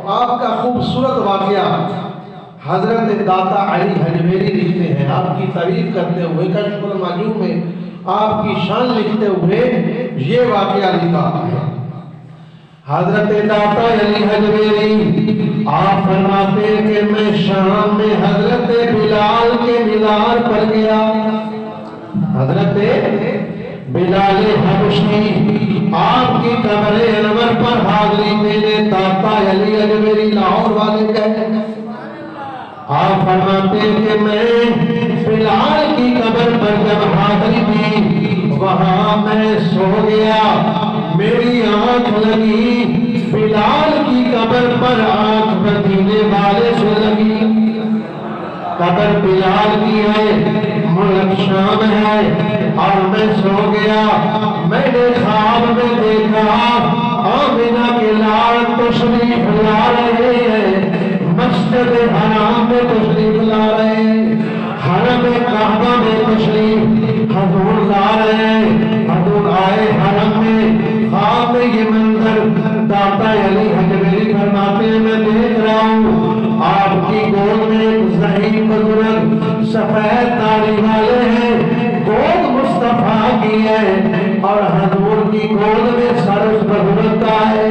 आपका खूबसूरत वाकया हजरत दाता अली हजवेरी लिखते हैं, आपकी तारीफ करते हुए कश्फुल माजूम में आपकी शान लिखते हुए ये वाकया लिखा। हजरत दाता अली हजवेरी आप फरमाते हैं कि मैं शाम में हजरत बिलाल के मीनार पर गया। हजरत बिलाल हबशी आपकी कब्र अनवर पर हाजिरी देने दाता अली हजवेरी लाहौर वाले गए। आप फरमाते कि मैं बिलाल की कब्र पर जब हाजिरी दी वहां मैं सो गया, मेरी आंख लगी बिलाल की कब्र पर, आंख मदीने वाले से लगी। कब्र बिलाल की है, मुल्क शाम है और मैं सो गया। मैंने ख्वाब में देखा आमिना के लाल तशरीफ ला रहे हैं, मस्जिद हराम में तशरीफ ला रहे हैं, हरम काबा में तशरीफ हजूर ला रहे हैं। हजूर आए हरम में, ख्वाब में ये मंजर दाता अली हजवेरी फरमाते हैं मैं देख रहा हूँ आपकी गोद में एक ज़हीन बुजुर्ग सफेद दाढ़ी वाले हैं, गोद मुस्तफा की है और हजूर की गोद में सर उस बुजुर्ग का है।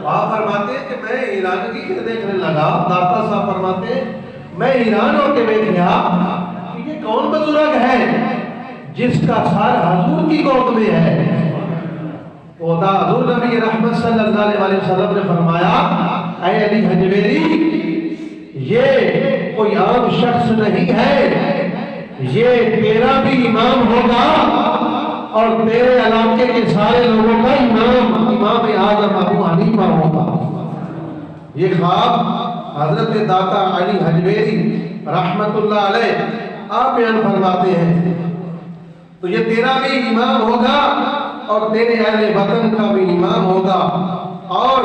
आप फरमाते हैं कि मैं ईरान की देखने लगा, दाता साहब फरमाते हैं मैं ईरान होके देख गया कि ये कौन बुजुर्ग है जिसका सर हजूर की गोद में है। हजूर नबी रहमत सल्लल्लाहु अलैहि वसल्लम ने फरमाया ऐ अली हजवेरी ये कोई आम शख्स नहीं है, ये तेरा भी इमाम होगा और तेरे इलाके के सारे लोगों का इमाम आज़म अबू हनीफा होगा। ये ख्वाब हजरत दाता अली हजवेरी रहमतुल्लाह अलैह आप बयान फरमाते हैं। तो ये तेरा भी इमाम होगा और तेरे अहले वतन का भी इमाम होगा और